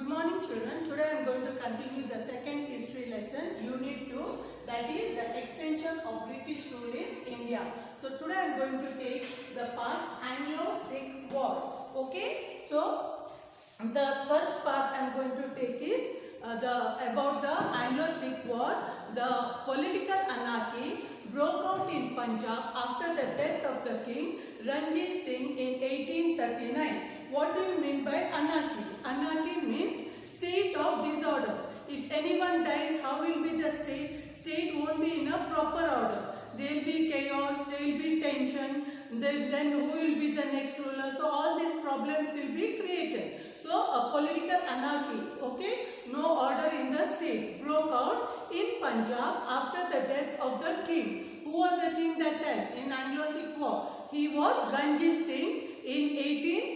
morning children. Today I am going to continue the second history lesson, unit 2, that is the extension of British rule in India. So today I am going to take the part Anglo-Sikh War. Okay, so the first part I am going to take is about the Anglo-Sikh War. The political anarchy broke out in Punjab after the death of the king Ranjit Singh in 1839. What do you mean by anarchy? Anarchy means state of disorder. If anyone dies, how will be the state? State won't be in a proper order. There will be chaos, there will be tension, then who will be the next ruler? So all these problems will be created. So a political anarchy, okay, no order in the state, broke out in Punjab after the death of the king. Who was the king that time in Anglo-Sikh War? He was Ranjit Singh in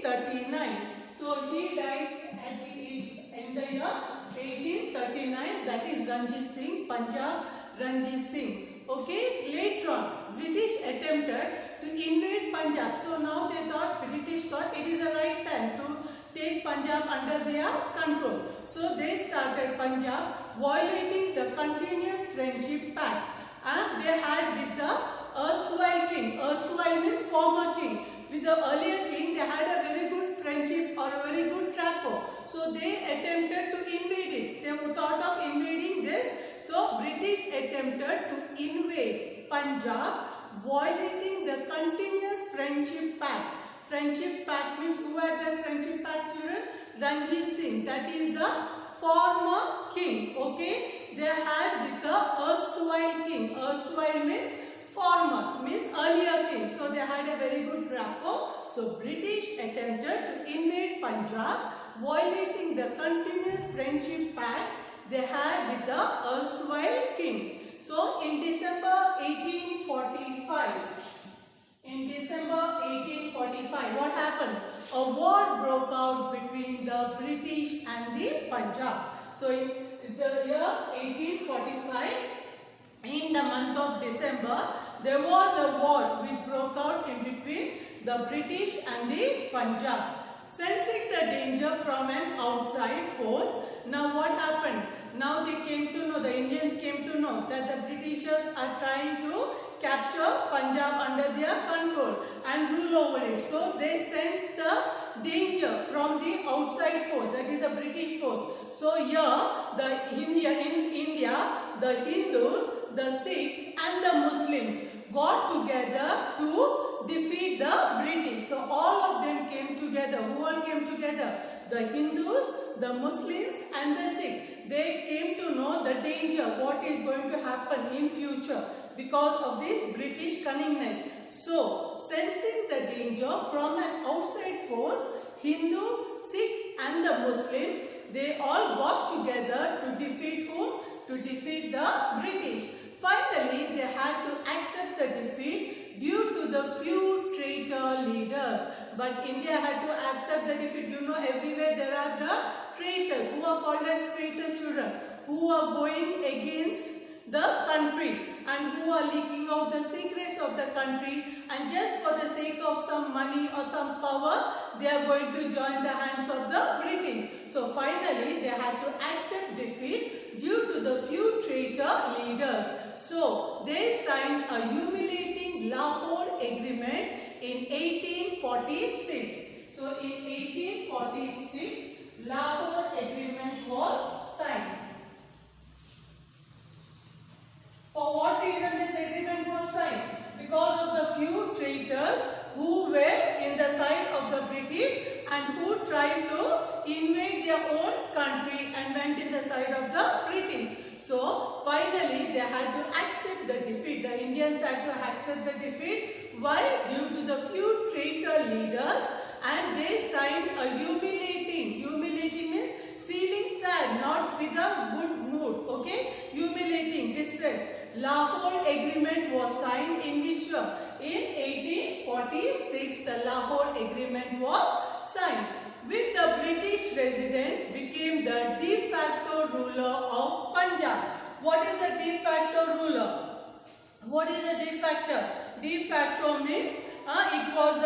1839. So he died at the age in the year 1839. That is Ranjit Singh, Punjab Ranjit Singh. Okay, later on British attempted to invade Punjab. So now they thought, British thought it is the right time to take Punjab under their control. So they started Punjab violating the continuous friendship pact and they had with the erstwhile king. Erstwhile means former king. With the earlier king, they had a very good friendship or a very good rapport. So they attempted to invade it. They thought of invading this. So British attempted to invade Punjab, violating the continuous friendship pact. Friendship pact means who had that friendship pact, children? Ranjit Singh. That is the former king. Okay, they had with the erstwhile king. Erstwhile means former, means earlier king. So they had a very good rapport. So British attempted to invade Punjab, violating the continuous friendship pact they had with the erstwhile king. So in December 1845, what happened? A war broke out between the British and the Punjab. So in the year 1845, in the month of December, there was a war which broke out in between the British and the Punjab. Sensing the danger from an outside force, now what happened? Now they came to know, the Indians came to know that the Britishers are trying to capture Punjab under their control and rule over it. So they sensed the danger from the outside force, that is the British force. So here, in India, the Hindus, the Sikhs and the Muslims got together to defeat the British. So all of them came together. Who all came together? The Hindus, the Muslims and the Sikhs. They came to know the danger, what is going to happen in future because of this British cunningness. So sensing the danger from an outside force, Hindu, Sikh and the Muslims, they all got together to defeat whom? To defeat the British. Finally, they had to accept the defeat due to the few traitor leaders. But India had to accept the defeat. You know, everywhere there are the traitors who are called as traitor children, who are going against the country and who are leaking out the secrets of the country, and just for the sake of some money or some power, they are going to join the hands of the British. So finally, they had to accept defeat due to the few traitor leaders. So they signed a humiliating Lahore Agreement in 1846. So in 1846, Lahore Agreement was signed. For what reason this agreement was signed? Because of the few traitors who were in the side of the British and who tried to invade their own country and went in the side of the British. So finally they had to accept the defeat. The Indians had to accept the defeat. Why? Due to the few traitor leaders, and they signed a humiliating means feeling sad, not with a good mood. Okay, humiliating, distress. Lahore Agreement was signed in which year? In 1846, the Lahore Agreement was signed. With the British resident became the de facto ruler of Punjab. What is the de facto ruler? What is the de facto? De facto means it was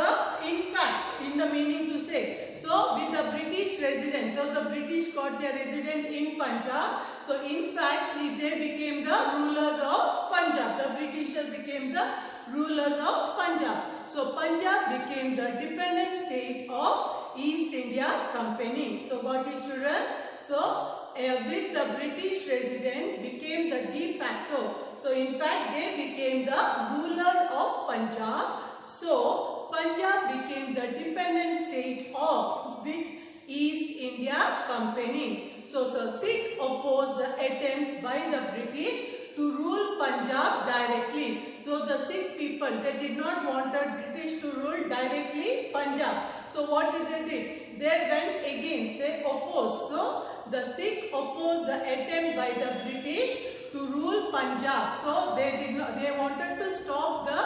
in fact, in the meaning to say. So with the British resident, so the British got their residence in Punjab. So in fact, they became the rulers of Punjab. The Britishers became the rulers of Punjab. So Punjab became the dependent state of East India Company. So got it, children? So with the British resident became the de facto. So in fact, they became the ruler of Punjab. So Punjab became the dependent state of which East India Company. So Sikh opposed the attempt by the British to rule Punjab directly. So the Sikh people, they did not want the British to rule directly Punjab. So what did they do? They went against, they opposed. So the Sikh opposed the attempt by the British to rule Punjab. So they wanted to stop the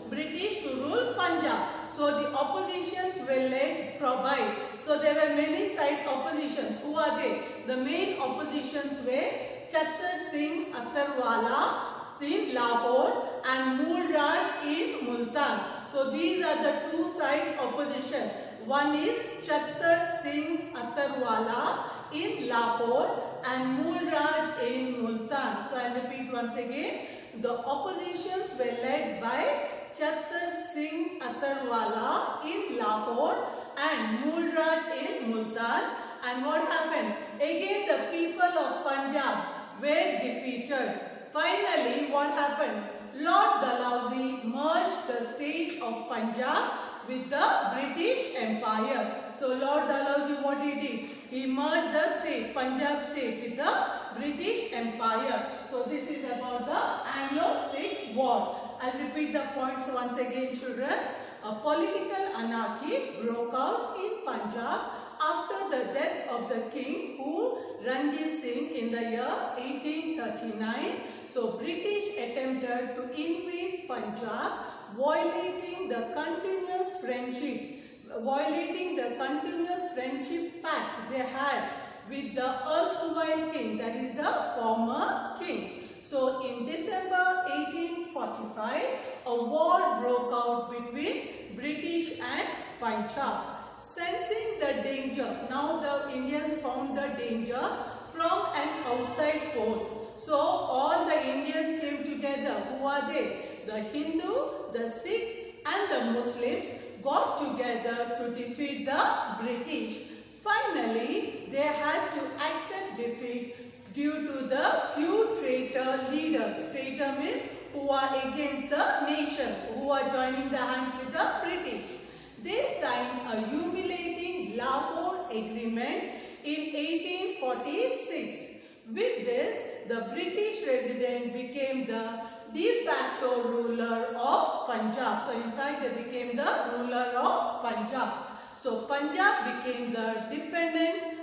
British to rule Punjab. So the oppositions were led by. So there were many sides oppositions. Who are they? The main oppositions were Chattar Singh Attarwala in Lahore and Mool Raj in Multan. So these are the two sides opposition. One is Chattar Singh Attarwala in Lahore and Mool Raj in Multan. So I will repeat once again. The oppositions were led by Chattar Singh Attarwala in Lahore and Mool Raj in Multan. And what happened? Again the people of Punjab were defeated. Finally, what happened? Lord Dalhousie merged the state of Punjab with the British Empire. So Lord Dalhousie, what he did? He merged the state, Punjab state, with the British Empire. So this is about the Anglo-Sikh War. I'll repeat the points once again, children. A political anarchy broke out in Punjab after the death of the king Ranjit Singh in the year 1839. So British attempted to invade Punjab, violating the continuous friendship pact they had with the erstwhile king, that is the former king. So in December 1845, a war broke out between British and Punjab. Sensing the danger, now the Indians found the danger from an outside force. So all the Indians came together. Who are they? The Hindu, the Sikh and the Muslims got together to defeat the British. Finally, they had to accept defeat due to the few traitor leaders. Traitor means who are against the nation, who are joining the hands with the British. They signed a humiliating Lahore Agreement in 1846. With this, the British resident became the de facto ruler of Punjab. So in fact, they became the ruler of Punjab. So Punjab became the dependent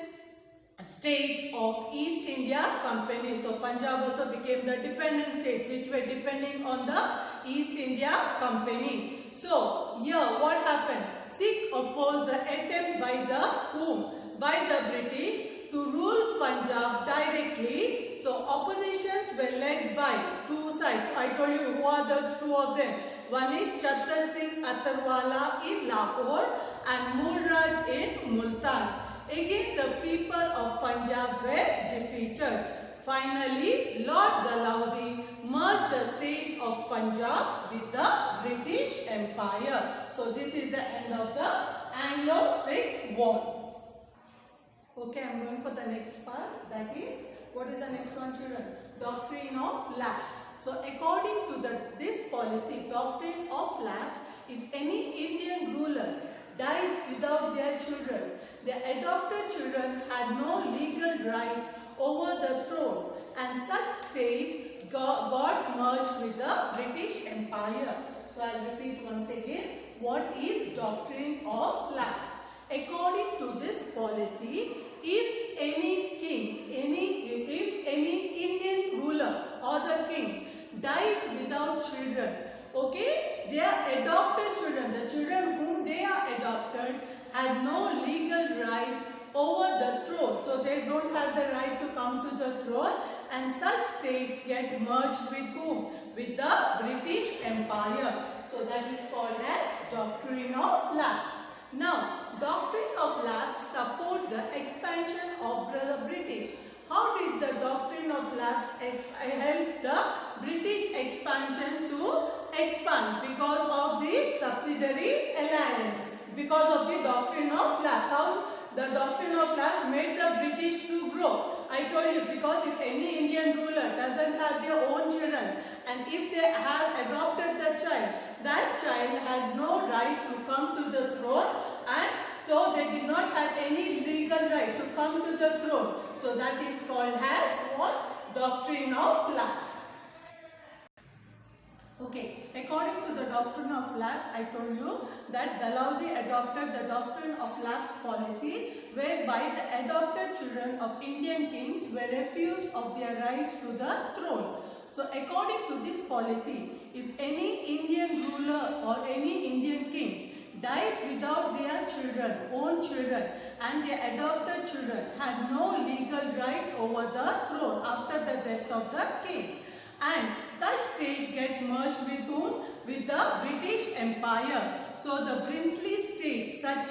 state of East India Company. So Punjab also became the dependent state which were depending on the East India Company. So here what happened? Sikh opposed the attempt by the whom? By the British to rule Punjab directly. So oppositions were led by two sides. So I told you who are the two of them. One is Chattar Singh Attarwala in Lahore and Mool Raj in Multan. Again the people of Punjab were defeated. Finally, Lord Dalhousie merged the state of Punjab with the British Empire. So this is the end of the Anglo-Sikh War. Okay, I am going for the next part. That is, what is the next one, children? Doctrine of lapse. So according to this policy, doctrine of lapse, if any Indian rulers dies without their children, their adopted children had no legal right over the throne, and such state got merged with the British Empire. So I will repeat once again, what is doctrine of lapse? According to this policy, if any king, if any Indian ruler or the king dies without children, okay, their adopted children, the children whom they are adopted, had no legal right over the throne. So they don't have the right to come to the throne, and such states get merged with whom? With the British Empire. So that is called as doctrine of lapse. Now, doctrine of lapse support the expansion of the British. How did the doctrine of lapse help the British expansion to expand? Because of the subsidiary alliance. Because of the doctrine of lapse. How the doctrine of lapse made the British to grow? I told you, because if any Indian ruler doesn't have their own children, and if they have adopted the child, that child has no right to come to the throne, and so they did not have any legal right to come to the throne. So that is called as what? Doctrine of lapse. Okay, according to the doctrine of lapse, I told you that Dalhousie adopted the doctrine of lapse policy, whereby the adopted children of Indian kings were refused of their rights to the throne. So according to this policy, if any Indian ruler or any Indian king dies without their children, own children, and their adopted children had no legal right over the throne after the death of the king. And such state get merged with whom? With the British Empire. So the princely states that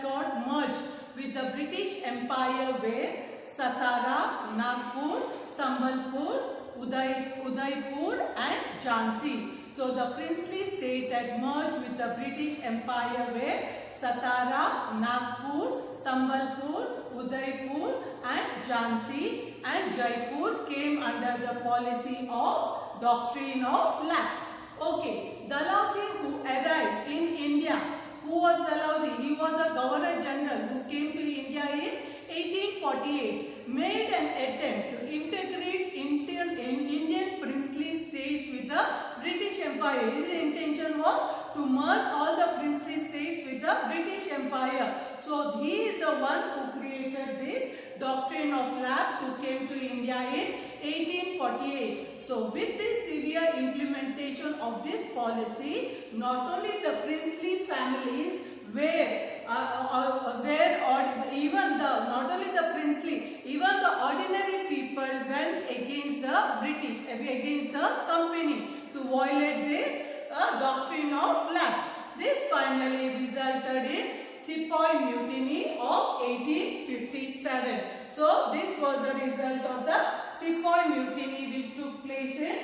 got merged with the British Empire were Satara, Nagpur, Sambalpur, Udaipur and Jhansi. So the princely state that merged with the British Empire were Satara, Nagpur, Sambalpur, Udaipur and Jhansi, and Jaipur came under the policy of doctrine of lapse. Okay, Dalhousie who arrived in India, who was Dalhousie? He was a Governor General who came to India in 1848, made an attempt to integrate Indian princely states with the British Empire. His intention was to merge all the princely states with the British Empire. So he is the one who created this doctrine of lapse, who came to India in 1848. So with this severe implementation of this policy, not only the princely families not only the princely, even the ordinary people went against the British, against the company to violate this doctrine of lapse. This finally resulted in Sepoy Mutiny of 1857. So this was the result of the Sepoy Mutiny which took place in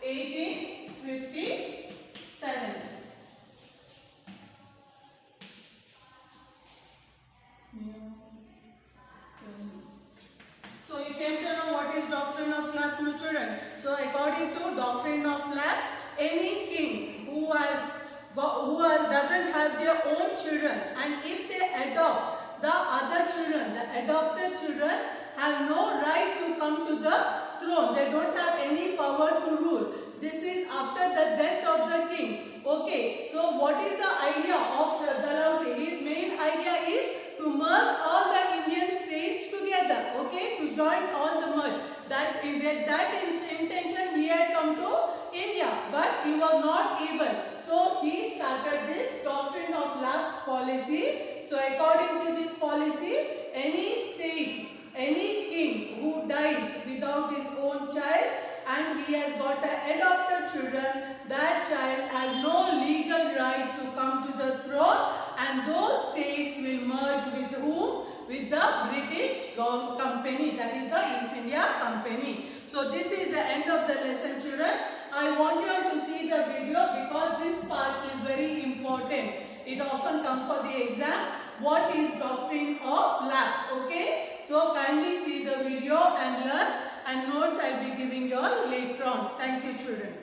1857. So you came to know what is doctrine of lapse, my children. So according to doctrine of lapse, any king who doesn't have their own children, and if they adopt the other children, the adopted children have no right to come to the throne. They don't have any power to rule. This is after the death of the king. Okay, so what is the idea of the Dalhousie? His main idea is to merge all the Indian states together. Okay, to join all the merge. That intention he had come to India, but he was not able. So he started this doctrine of lapse policy. So according to this policy, any state, any king who dies without his own child and he has got adopted children, that child has no legal right to come to the throne, and those states will merge with whom? With the British company, that is the East India Company. So this is the end of the lesson, children. I want you all to see the video because this part is very important. It often comes for the exam. What is doctrine of lapse? Okay. So kindly see the video and learn, and notes I will be giving you all later on. Thank you, children.